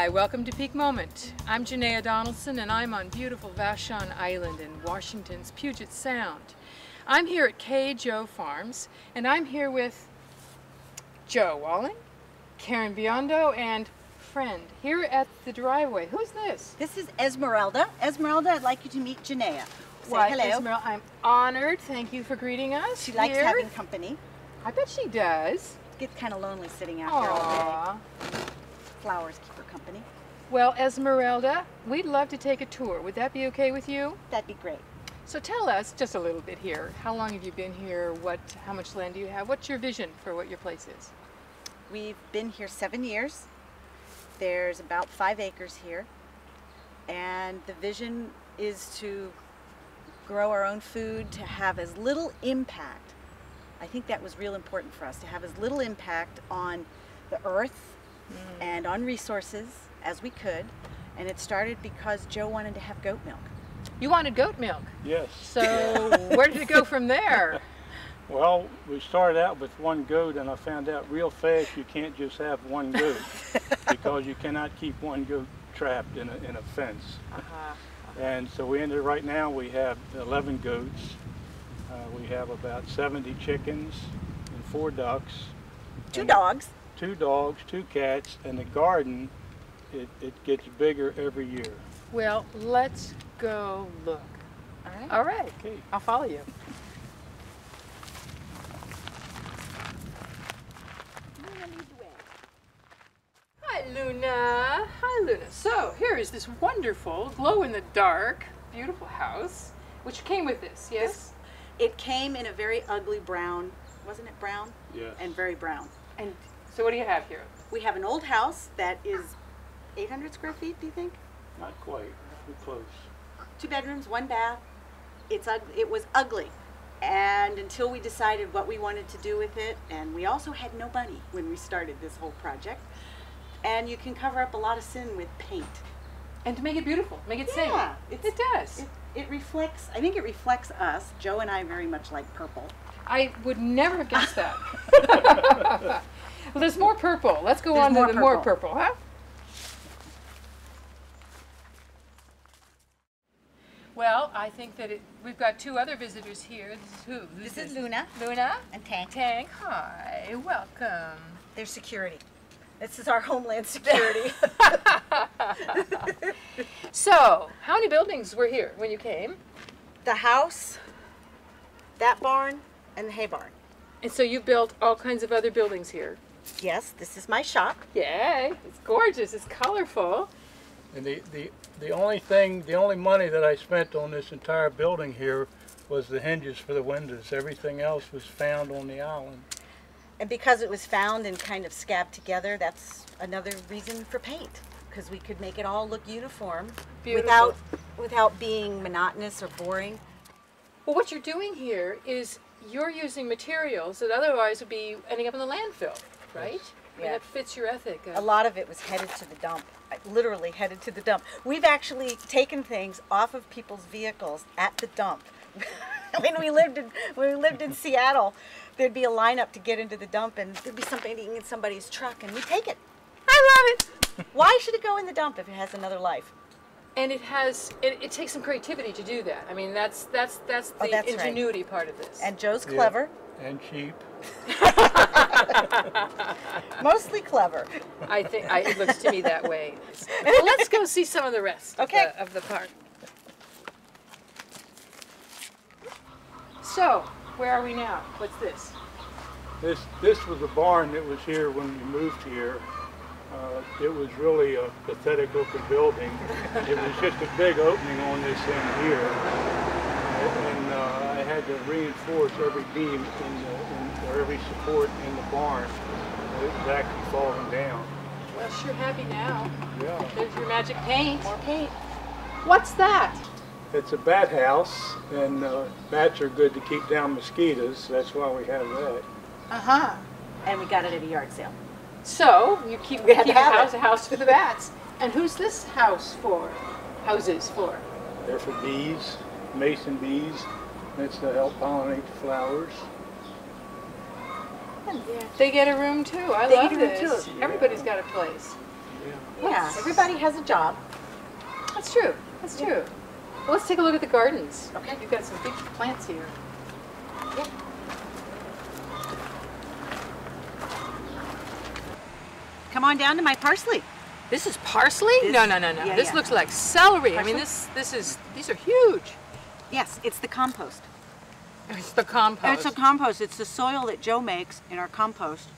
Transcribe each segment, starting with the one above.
Hi, welcome to Peak Moment. I'm Janaea Donaldson and I'm on beautiful Vashon Island in Washington's Puget Sound. I'm here at K.Joe Farms and I'm here with Joe Walling, Karen Biondo, and friend here at the driveway. Who's this? This is Esmeralda. Esmeralda, I'd like you to meet Janaea. Say hello. Esmeralda, I'm honored. Thank you for greeting us. She likes having company. I bet she does. It gets kind of lonely sitting out here all day. Flowers keep her company. Well, Esmeralda, we'd love to take a tour. Would that be okay with you? That'd be great. So tell us just a little bit here. How long have you been here? How much land do you have? What's your vision for what your place is? We've been here 7 years. There's about 5 acres here. And the vision is to grow our own food, to have as little impact. I think that was real important for us, to have as little impact on the earth and on resources as we could. And it started because Joe wanted to have goat milk. You wanted goat milk? Yes. So where did it go from there? Well, we started out with one goat, and I found out real fast you can't just have one goat because you cannot keep one goat trapped in a fence. And so right now we have 11 goats. We have about 70 chickens and 4 ducks. 2 dogs. 2 dogs, 2 cats, and the garden, it gets bigger every year. Well, let's go look. All right. All right. Okay. I'll follow you. Hi, Luna. Hi, Luna. So here is this wonderful, glow-in-the-dark, beautiful house, which came with this, yes? It came in a very ugly brown, wasn't it brown? Yes. And very brown. And so what do you have here? We have an old house that is 800 square feet, do you think? Not quite. We're close. 2 bedrooms, 1 bath. It was ugly. And until we decided what we wanted to do with it, and we also had no money when we started this whole project. And you can cover up a lot of sin with paint. And to make it beautiful, make it sing. Yeah, it does. It reflects, I think it reflects us. Joe and I very much like purple. I would never have guessed that. Well, there's more purple. Let's go on to the more purple, huh? Well, I think that we've got 2 other visitors here. This is who? This is Luna. Luna? And Tank. Tank, hi. Welcome. They're security. This is our homeland security. So, how many buildings were here when you came? The house, that barn, and the hay barn. And so you built all kinds of other buildings here. Yes, this is my shop. Yay, it's gorgeous, it's colorful. And the only money that I spent on this entire building here was the hinges for the windows. Everything else was found on the island. And because it was found and kind of scabbed together, that's another reason for paint, because we could make it all look uniform without being monotonous or boring. Well, what you're doing here is you're using materials that otherwise would be ending up in the landfill, right? Yes. I mean, that fits your ethic. A lot of it was headed to the dump, literally headed to the dump. We've actually taken things off of people's vehicles at the dump. When we lived in Seattle, there'd be a lineup to get into the dump, and there'd be something in somebody's truck, and we'd take it. I love it. Why should it go in the dump if it has another life? And it takes some creativity to do that. I mean, that's the ingenuity part of this. And Joe's clever. Yeah, and cheap. Mostly clever. I think it looks to me that way. Well, let's go see some of the rest of the park. So, where are we now? What's this? This was a barn that was here when we moved here. It was really a pathetic looking building. It was just a big opening on this end here. And I had to reinforce every beam or every support in the barn. It was actually falling down. Well, sure happy now. Yeah. There's your magic paint. More paint. What's that? It's a bat house, and bats are good to keep down mosquitoes. That's why we have that. Uh-huh. And we got it at a yard sale. So, you keep a house for the bats. And who's this house for? Houses for? They're for bees, mason bees. That's to help pollinate the flowers. Yeah. They get a room too. I love this. Everybody's got a place. Yeah, everybody has a job. That's true. That's true. Well, let's take a look at the gardens. Okay. You've got some big plants here. Yeah. Come on down to my parsley. This is parsley? This- No. yeah, This yeah. looks like celery. I mean, Parsley? these are huge. Yes, it's the compost. It's the compost. It's a compost. It's the soil that Joe makes in our compost.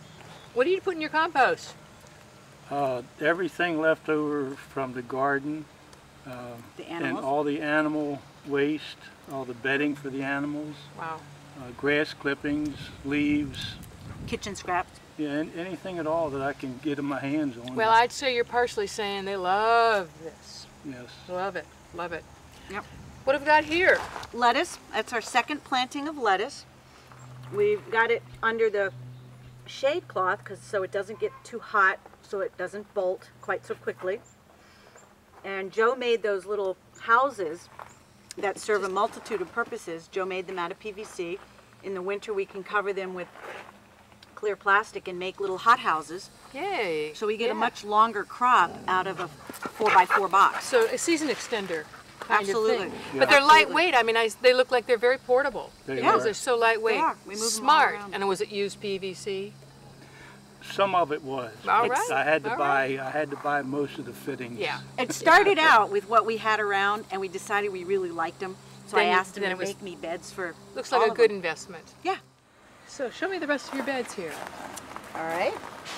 What do you put in your compost? Everything left over from the garden, The and animals. all the animal waste, all the bedding for the animals, Wow. grass clippings, leaves, Kitchen scraps. yeah, anything at all that I can get my hands on. Well, I'd say your parsley saying they love this. Yes. Love it. Love it. Yep. What have we got here? Lettuce. That's our second planting of lettuce. We've got it under the shade cloth so it doesn't get too hot, so it doesn't bolt quite so quickly. And Joe made those little houses that serve a multitude of purposes. Joe made them out of PVC. In the winter we can cover them with clear plastic and make little hot houses. Yay. So we get Yeah. a much longer crop out of a 4x4 box. So a season extender kind Absolutely. of thing. Yeah. But they're Absolutely. lightweight. I mean, they look like they're very portable. They because are. they're so lightweight. They are. We move them all Smart. around. And was it used PVC? Some of it was. All It's- right, I had to all buy. I had to buy most of the fittings. Yeah. It started out with what we had around, and we decided we really liked them. So Then I you- asked him then to it was- make me beds for Looks all like a of good them. investment. Yeah. So show me the rest of your beds here. All right.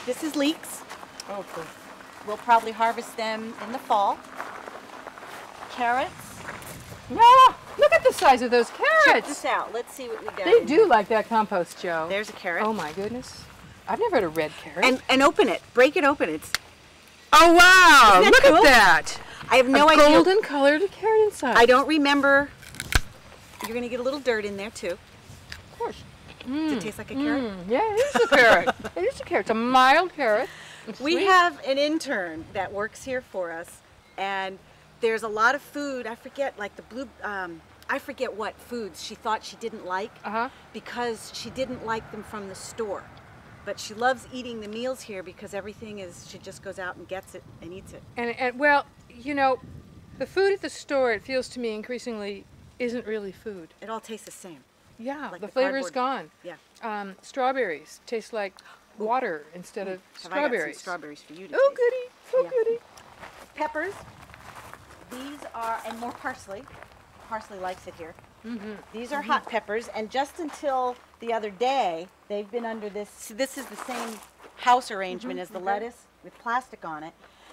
This is leeks. Oh, cool. We'll probably harvest them in the fall. Carrots. No! Look at the size of those Check carrots! this out. Let's see what we got. They in do here. like that compost, Joe. There's a carrot. Oh my goodness. I've never had a red carrot. And open it. Break it open. It's. oh wow! Isn't that Look cool? at that! I have no a idea. golden colored carrot inside. I don't remember. You're gonna get a little dirt in there too. Of course. Does it taste like a carrot? Yeah, it is a carrot. It is a carrot. It's a mild carrot. It's We sweet. have an intern that works here for us, and there's a lot of food. I forget, like the blue. I forget what foods she thought she didn't like because she didn't like them from the store. But she loves eating the meals here because everything is. She just goes out and gets it and eats it. And well, you know, the food at the store, it feels to me increasingly, isn't really food. It all tastes the same. Yeah, Like the the flavor's cardboard. gone. Yeah. Strawberries taste like water instead of Have I got some strawberries. strawberries for you to Oh taste? goody, oh Yeah. goody. Peppers. These are, and more parsley. Parsley likes it here. These are hot peppers, and just until the other day, they've been under this. So this is the same house arrangement as the lettuce with plastic on it,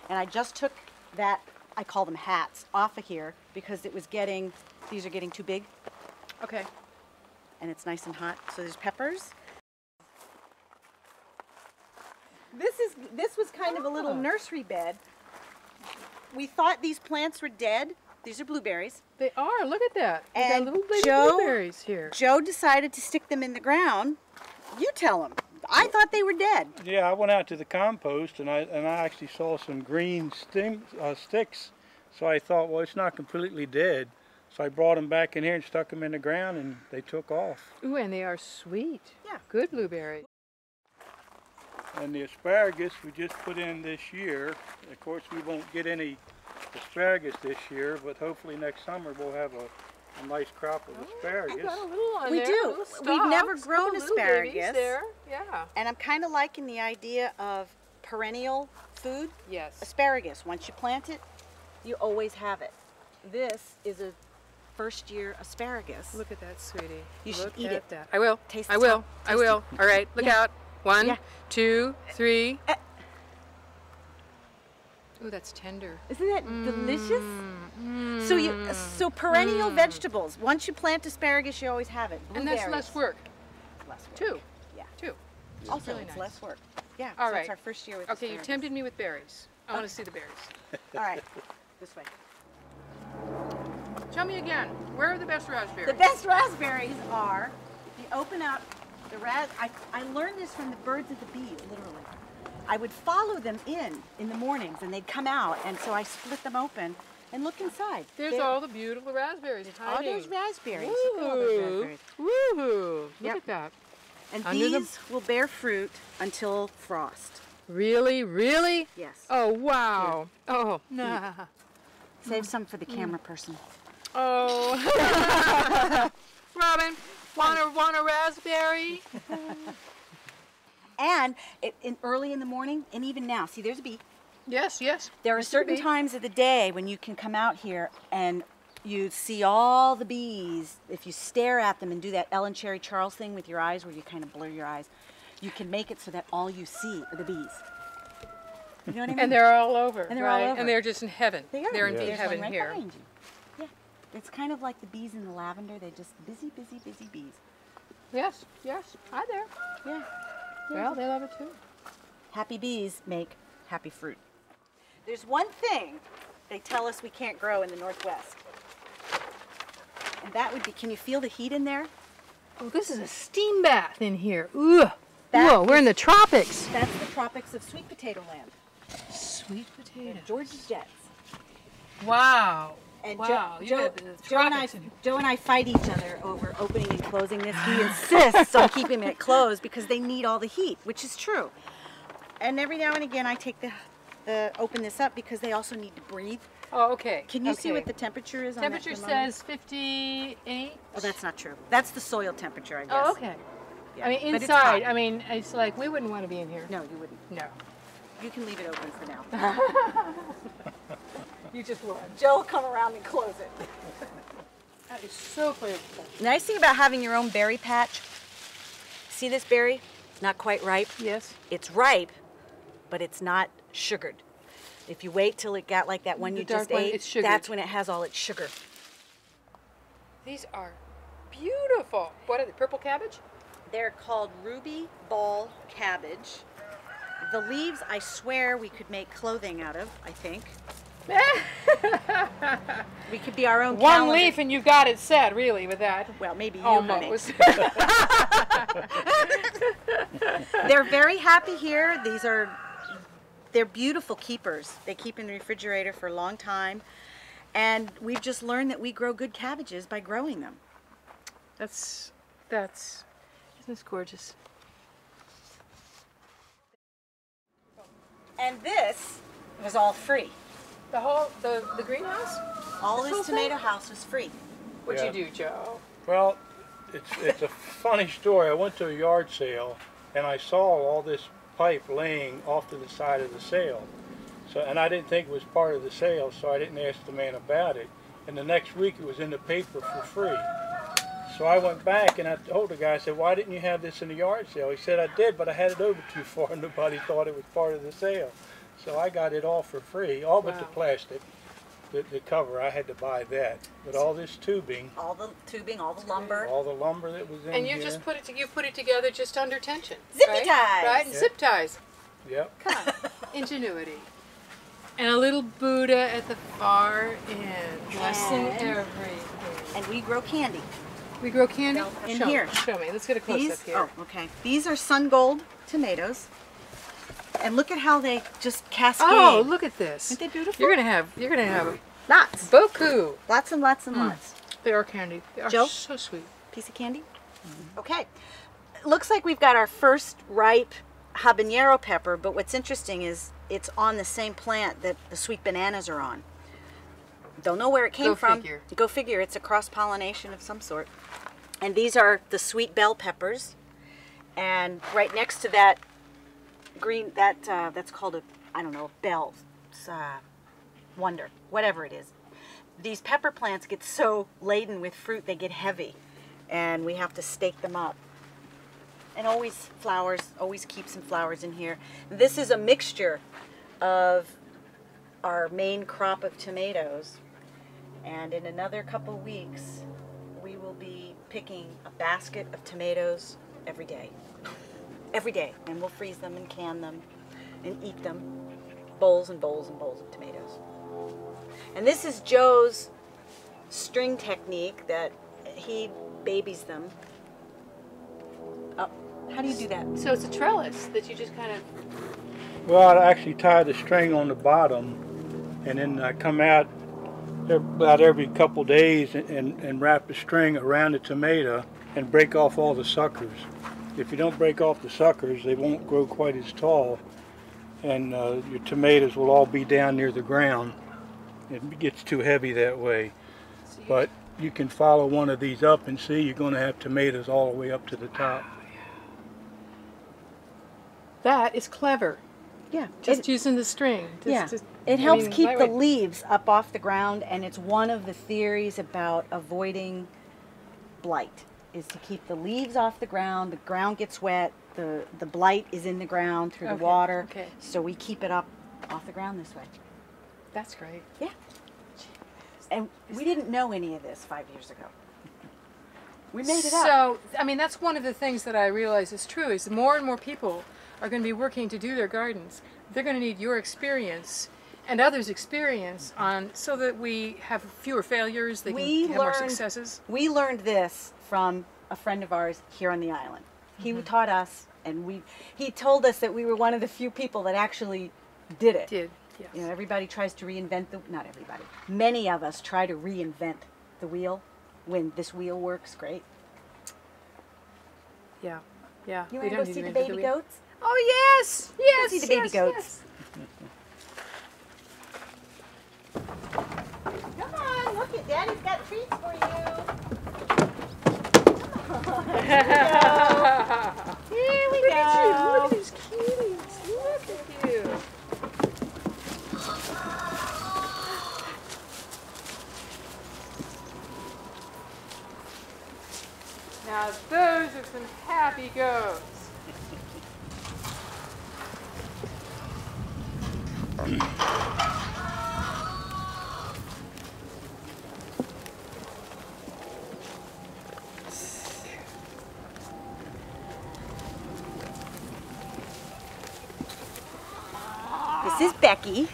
and I just took that. I call them hats off of here because it was getting. These are getting too big, Okay. and it's nice and hot. So there's peppers. This was kind of a little nursery bed. We thought these plants were dead. These are blueberries. They are. Look at that. We got And little baby Joe- blueberries here. Joe decided to stick them in the ground. You tell him. I thought they were dead. Yeah, I went out to the compost and I actually saw some green sticks. So I thought, well, it's not completely dead. So I brought them back in here and stuck them in the ground, and they took off. Ooh, and they are sweet. Yeah. Good blueberries. And the asparagus we just put in this year. Of course, we won't get any asparagus this year, but hopefully next summer we'll have a nice crop of asparagus. Got a little on We there, do. little We've never stalks, grown couple little babies asparagus. there. Yeah. And I'm kind of liking the idea of perennial food. Yes. Asparagus, once you plant it, you always have it. This is a first year asparagus. Look at that, sweetie. You should Look eat at it. that. I will. Taste I the will. top. I Taste will. All right. Look Yeah. out. One, Yeah. 2, 3. Ooh, that's tender. Isn't that delicious? So perennial vegetables. Once you plant asparagus, you always have it. And that's Blueberries. less work, Less work. too. Yeah. Too. Also, really it's nice. less work. Yeah. All so right. It's our first year with Okay, you asparagus. tempted me with berries. I want to see the berries. All right. This way. Tell me again, where are the best raspberries? The best raspberries are, if you open up the I learned this from the birds of the bee, literally. I would follow them in the mornings, and they'd come out, and so I split them open and look inside. There's They're- all the beautiful raspberries. all Tiny. those raspberries. Look at all those Woohoo! raspberries. Woohoo! Look Yep. at that. And Under the- these will bear fruit until frost. Really? Really? Yes. Oh, wow. Oh, nah. Save some for the camera person. Oh. Robin, want a raspberry? And early in the morning, and even now, see, there's a bee. Yes, yes. There are certain times of the day when you can come out here and you see all the bees. If you stare at them and do that Ellen Cherry Charles thing with your eyes where you kind of blur your eyes, you can make it so that all you see are the bees. You know what I mean? And they're all over. And they're right? all over. And they're just in heaven. They are. They're in Yeah. bee There's heaven one right here. behind you. Yeah. It's kind of like the bees in the lavender. They're just busy, busy, busy bees. Yes, yes. Hi there. Yeah. Well, they love it too. Happy bees make happy fruit. There's one thing they tell us we can't grow in the Northwest. And that would be, can you feel the heat in there? Oh, this is a steam bath in here. Ugh. That Whoa, we're in the tropics. That's the tropics of sweet potato land. Sweet potato. George's Jets. Wow. And Wow, you had the Joe tropics in- Joe and I fight each other over opening and closing this. He insists on keeping it closed because they need all the heat, which is true. And every now and again I take the open this up because they also need to breathe. Oh, okay. Can you see Okay. what the temperature is on Temperature that thermometer? says 58. Oh, that's not true. That's the soil temperature, I guess. Oh, okay. Yeah. I mean, But it's inside, hot. I mean, it's like we wouldn't want to be in here. No, you wouldn't. No. You can leave it open for now. You just would. Joe will come around and close it. That is so flavorful. Nice thing about having your own berry patch. See this berry? Not quite ripe. Yes. It's ripe, but it's not sugared. If you wait till it got like that one The you dark just one, ate, it's sugared. that's when it has all its sugar. These are beautiful. What are they? Purple cabbage? They're called ruby ball cabbage. The leaves, I swear we could make clothing out of, I think. We could be our own One calendar. leaf and you got it set, really, with that. Well, maybe you, honey. Almost. They're very happy here. They're beautiful keepers. They keep in the refrigerator for a long time. And we've just learned that we grow good cabbages by growing them. That's, isn't this gorgeous? And this was all free. The whole, the greenhouse? All This this whole tomato house was free. What'd Yeah. you do, Joe? Well, it's a funny story. I went to a yard sale and I saw all this pipe laying off to the side of the sale. So, and I didn't think it was part of the sale, so I didn't ask the man about it. And the next week it was in the paper for free. So I went back and I told the guy, I said, why didn't you have this in the yard sale? He said, I did, but I had it over too far and nobody thought it was part of the sale. So I got it all for free, all but the Wow. plastic. The cover, I had to buy that. But all this tubing, All the tubing, all the lumber. all the lumber that was in And you here. just put it together just under tension. Zippy right? ties. Right? And Yeah. zip ties. Yep. Ingenuity. And a little Buddha at the far end, blessing And- everything. And we grow candy. We grow candy? In Show here. Me, show me. Let's get a close up here. Oh, okay. These are sun gold tomatoes. And look at how they just cascade. Oh, look at this. Aren't they beautiful? You're gonna have Lots. beaucoup. Lots and lots and lots. They are candy. They are Joe? so sweet. Piece of candy? Okay. Looks like we've got our first ripe habanero pepper, but what's interesting is it's on the same plant that the sweet bananas are on. Don't know where it came Go from. figure. Go figure. It's a cross-pollination of some sort. And these are the sweet bell peppers. And right next to that green, that's called a, I don't know, bell, wonder, whatever it is. These pepper plants get so laden with fruit, they get heavy. And we have to stake them up. And always flowers, always keep some flowers in here. This is a mixture of our main crop of tomatoes. And in another couple weeks, we will be picking a basket of tomatoes every day. Every day. And we'll freeze them and can them and eat them. Bowls and bowls and bowls of tomatoes. And this is Joe's string technique that he babies them. Oh, how do you do that? So it's a trellis that you just kind of. Well, I actually tie the string on the bottom, and then I come out about every couple days and wrap the string around the tomato and break off all the suckers. If you don't break off the suckers, they won't grow quite as tall. and your tomatoes will all be down near the ground. It gets too heavy that way. But you can follow one of these up and see you're going to have tomatoes all the way up to the top. That is clever. Yeah. Just using the string. It helps keep the leaves up off the ground, and it's one of the theories about avoiding blight, is to keep the leaves off the ground. The ground gets wet, the blight is in the ground through the water, so we keep it up off the ground this way. That's great. Yeah. And we didn't know any of this 5 years ago. We made it up. So, I mean, that's one of the things that I realize is true, is more and more people are going to be working to do their gardens. They're going to need your experience and others' experience so that we have fewer failures, they can have more successes. We learned this from a friend of ours here on the island. He taught us, and he told us that we were one of the few people that actually did it. Yes. You know, everybody tries to reinvent not everybody. Many of us try to reinvent the wheel when this wheel works great. Yeah. You want to go see the baby goats? Oh, yes! Yes! See the baby goats. Yes. Come on, look at Daddy's got treats for you. Here we go. Look at you. Look at these cuties. Look at you. Now those are some happy goats. This is Becky,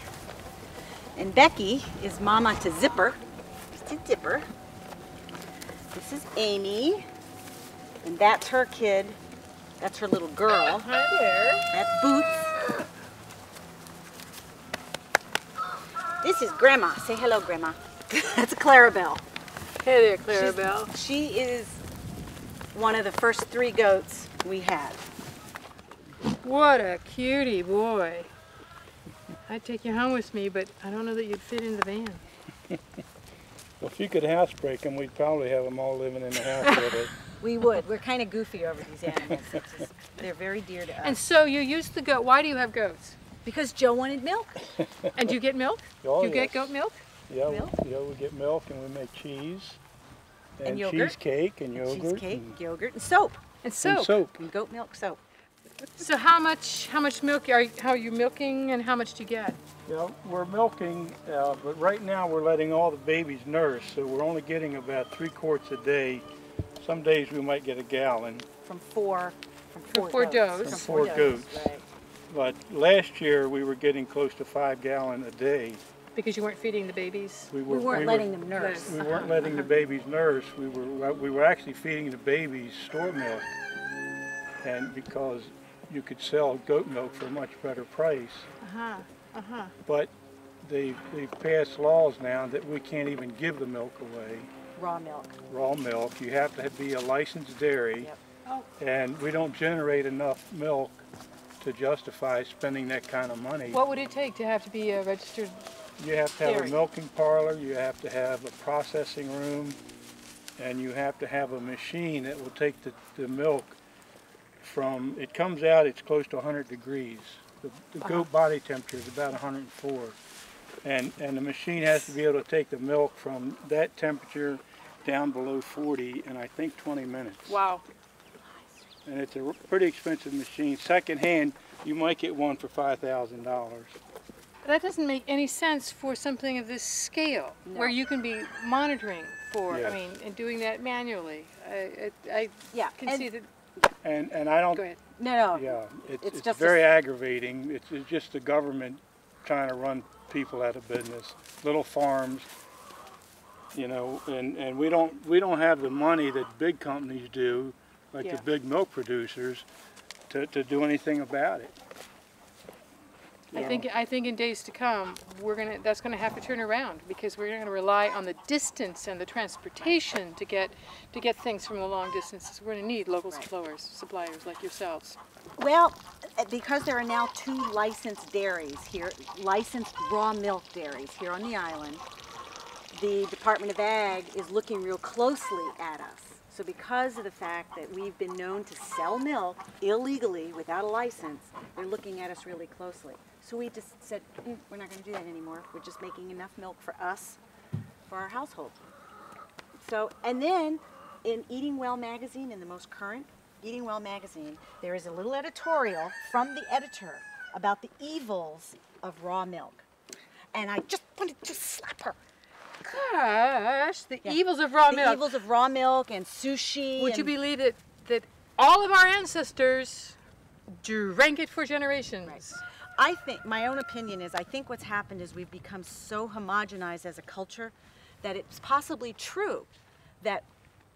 and Becky is mama to Zipper. To Zipper. This is Amy, and that's her kid. That's her little girl. Hi there. That's Boots. This is Grandma. Say hello, Grandma. That's Clarabelle. Hey there, Clarabelle. She is one of the first 3 goats we had. What a cutie boy. I'd take you home with me, but I don't know that you'd fit in the van. Well, if you could housebreak them, we'd probably have them all living in the house with us. We would. We're kind of goofy over these animals. They're very dear to us. And so you use the goat. Why do you have goats? Because Joe wanted milk. And do you get milk? Oh, do you get goat milk? Yeah, Milk? we get milk and we make cheese. And yogurt. cheesecake and yogurt. Cheesecake, yogurt, and soap. And soap. And soap. And goat milk soap. So how much milk how are you milking, and how much do you get? Yeah, we're milking, but right now we're letting all the babies nurse, so we're only getting about 3 quarts a day. Some days we might get a gallon. From four four does. From 4 goats. Right. But last year we were getting close to 5 gallons a day. Because you weren't feeding the babies? We weren't letting them nurse. We weren't letting the babies nurse. We were actually feeding the babies store milk, and because you could sell goat milk for a much better price. But they've passed laws now that we can't even give the milk away. Raw milk. Raw milk. You have to be a licensed dairy. Yep. Oh. And we don't generate enough milk to justify spending that kind of money. What would it take to have to be a registered? You have to have dairy? a milking parlor, you have to have a processing room, and you have to have a machine that will take the milk from, it comes out, it's close to 100 degrees. The goat body temperature is about 104. And the machine has to be able to take the milk from that temperature down below 40 in, I think, 20 minutes. Wow. And it's a pretty expensive machine. Secondhand, you might get one for $5,000. That doesn't make any sense for something of this scale, where you can be monitoring for, Yes. I mean, and doing that manually. I can see that. And I don't. Go ahead. No. Yeah, it's just very aggravating. It's just the government trying to run people out of business. Little farms, you know, and we don't have the money that big companies do, like the big milk producers, to do anything about it. I think in days to come, that's gonna have to turn around because we're gonna rely on the distance and the transportation to get things from the long distances. We're gonna need local suppliers like yourselves. Well, because there are now 2 licensed dairies here, licensed raw milk dairies here on the island, the Department of Ag is looking real closely at us. So because of the fact that we've been known to sell milk illegally without a license, they're looking at us really closely. So we just said, we're not going to do that anymore. We're just making enough milk for us, for our household. So, and then in Eating Well magazine, in the most current Eating Well magazine, there is a little editorial from the editor about the evils of raw milk. And I just wanted to slap her. Gosh, the evils of raw milk. The evils of raw milk and sushi. Would you believe that all of our ancestors drank it for generations? Right. I think, my own opinion is, I think what's happened is we've become so homogenized as a culture that it's possibly true that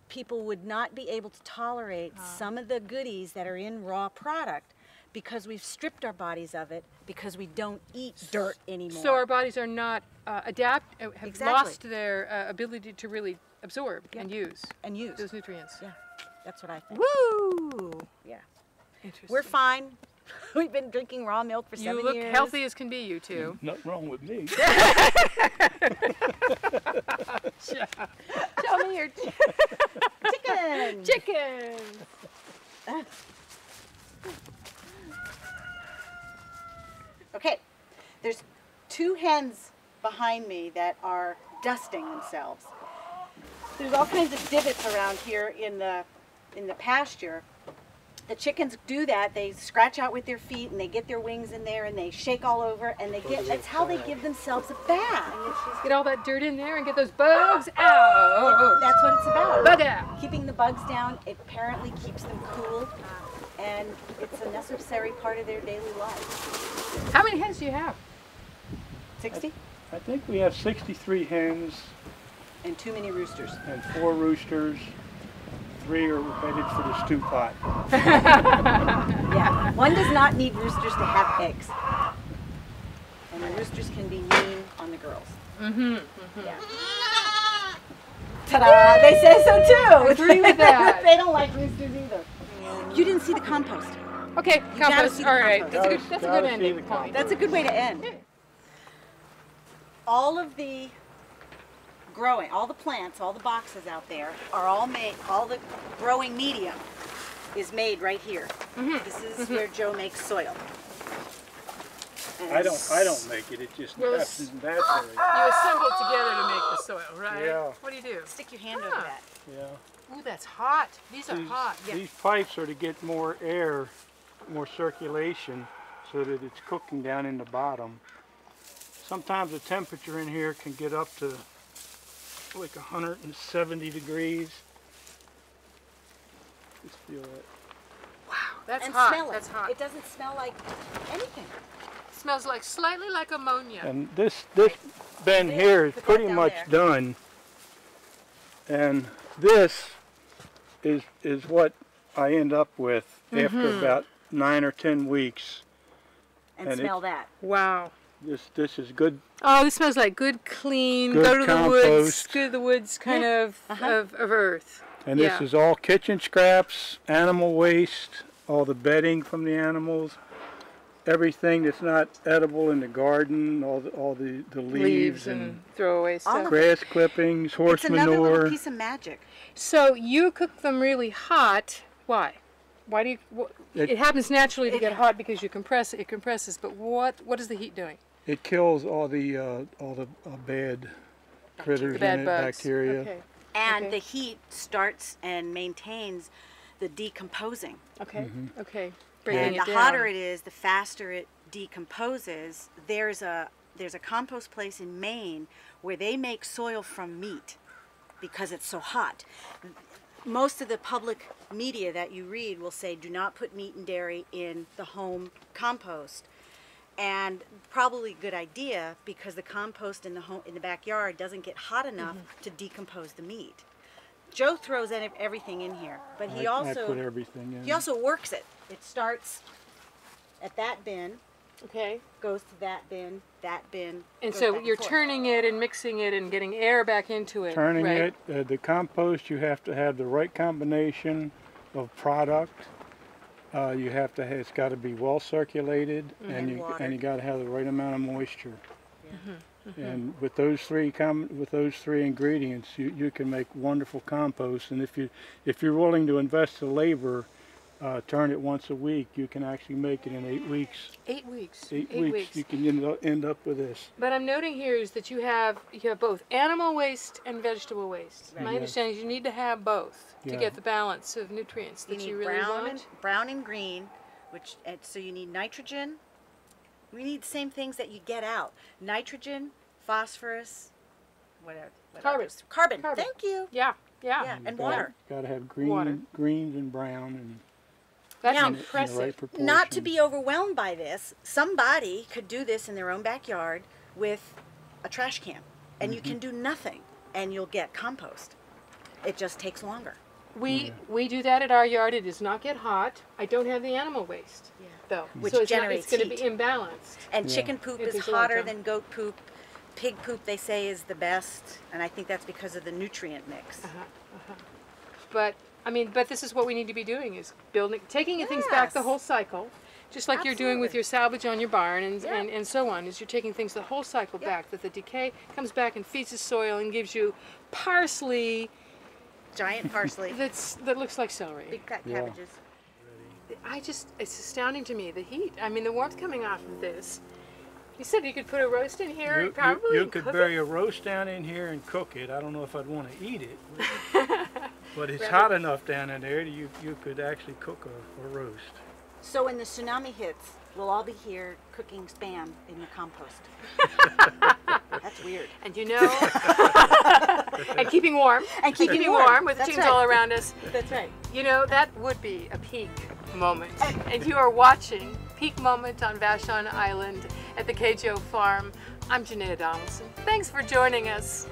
people would not be able to tolerate some of the goodies that are in raw product because we've stripped our bodies of it because we don't eat dirt anymore. So our bodies are not have Exactly. lost their ability to really absorb and use those nutrients. Yeah, that's what I think. Woo! Yeah. Interesting. We're fine. We've been drinking raw milk for 7 years. You look healthy as can be, you two. Nothing wrong with me. Tell me your Chicken! chicken. Okay, there's 2 hens behind me that are dusting themselves. There's all kinds of divots around here in the pasture. The chickens do that. They scratch out with their feet and they get their wings in there and they shake all over and that's how they give themselves a bath. Get all that dirt in there and get those bugs out. That's what it's about. Bug out. Keeping the bugs down, it apparently keeps them cool, and it's a necessary part of their daily life. How many hens do you have? 60? I think we have 63 hens And too many roosters. and 4 roosters. 3 are headed for the stew pot. Yeah, one does not need roosters to have eggs. And the roosters can be mean on the girls. Yeah. Ta-da! They say so too! I agree with that. They don't like roosters either. You didn't see the compost. Okay, You gotta compost. see the All right, compost. that's a Gotta good see ending the point. That's a good way to end. All of the growing, all the plants, all the boxes out there are all made, all the growing medium is made right here. This is where Joe makes soil. And I don't make it. It just happens naturally. You assemble it together to make the soil, right? Yeah. What do you do? stick your hand over that. Yeah. Ooh, that's hot. These are hot. These pipes are to get more air, more circulation, so that it's cooking down in the bottom. Sometimes the temperature in here can get up to like 170 degrees. Just feel it. Wow, that's And hot. smell it. That's hot. It doesn't smell like anything. Smells like slightly like ammonia. And this bin here is Put that pretty down much there. done. And this is what I end up with after about 9 or 10 weeks. And And smell that. Wow. This is good. Oh, this smells like good, clean, Good go to the woods, compost. go to the woods kind of earth. And Yeah. this is all kitchen scraps, animal waste, all the bedding from the animals, everything that's not edible in the garden, all the leaves and throwaway stuff. grass clippings, horse It's another manure. little piece of magic. So you cook them really hot. Why? Why do you? It happens naturally to get hot because you compress it. It compresses. But what is the heat doing? It kills all the bad critters The bad in it, bugs. bacteria. Okay. And Okay. the heat starts and maintains the decomposing. Okay. Mm-hmm. Okay. Breaking And it the down. hotter it is, the faster it decomposes. There's a compost place in Maine where they make soil from meat because it's so hot. Most of the public media that you read will say, do not put meat and dairy in the home compost. And probably a good idea because the compost in the backyard doesn't get hot enough to decompose the meat. Joe throws everything in here, but he I also put everything in. he also works it. It starts at that bin, Okay. goes to that bin, And goes so back you're forth. turning it and mixing it and getting air back into it. Turning right? it, the compost, you have to have the right combination of product. You have to have, it's got to be well circulated, Mm-hmm. and watered. you got to have the right amount of moisture. Mm-hmm. And with those three ingredients, you can make wonderful compost. And if you're willing to invest the labor, turn it once a week, you can actually make it in 8 weeks. 8 weeks. 8 weeks, you can end up with this. But I'm noting here is that you have both animal waste and vegetable waste. Right. My Yes. understanding is you need to have both to Yeah. get the balance of nutrients You that need you really want. brown and green, so you need nitrogen. We need the same things that you get out: nitrogen, phosphorus, whatever. Carbon. Carbon. Carbon. Thank you. Yeah, yeah. Yeah, and You water. Got to have Water. greens and brown and That's Now- in the impressive. right proportion. Not to be overwhelmed by this, somebody could do this in their own backyard with a trash can, and you can do nothing, and you'll get compost. It just takes longer. We do that at our yard. It does not get hot. I don't have the animal waste though, Which so generates it's going to heat. be imbalanced. And Yeah. chicken poop It is takes a long hotter time. than goat poop. Pig poop, they say, is the best, and I think that's because of the nutrient mix. But I mean, but this is what we need to be doing: is taking things back the Yes. whole cycle, just like you're doing with Absolutely. your salvage on your barn and, Yeah. and so on. Is you're taking things the whole cycle Yeah. back, that the decay comes back and feeds the soil and gives you parsley Giant parsley, that looks like celery. big fat Yeah. cabbages. It's astounding to me, the heat. I mean, the warmth coming off of this. You said you could put a roast in here, probably. You and could cook bury it. a roast down in here and cook it. I don't know if I'd want to eat it, but it's hot enough down in there that you could actually cook a roast. So when the tsunami hits, we'll all be here cooking Spam in your compost. That's weird. And you know, and keeping warm, And keeping warm warm. with the That's tunes right. all around us. That's right. You know, that would be a peak moment. And you are watching Peak Moment on Vashon Island at the Kjo Farm. I'm Janea Donaldson. Thanks for joining us.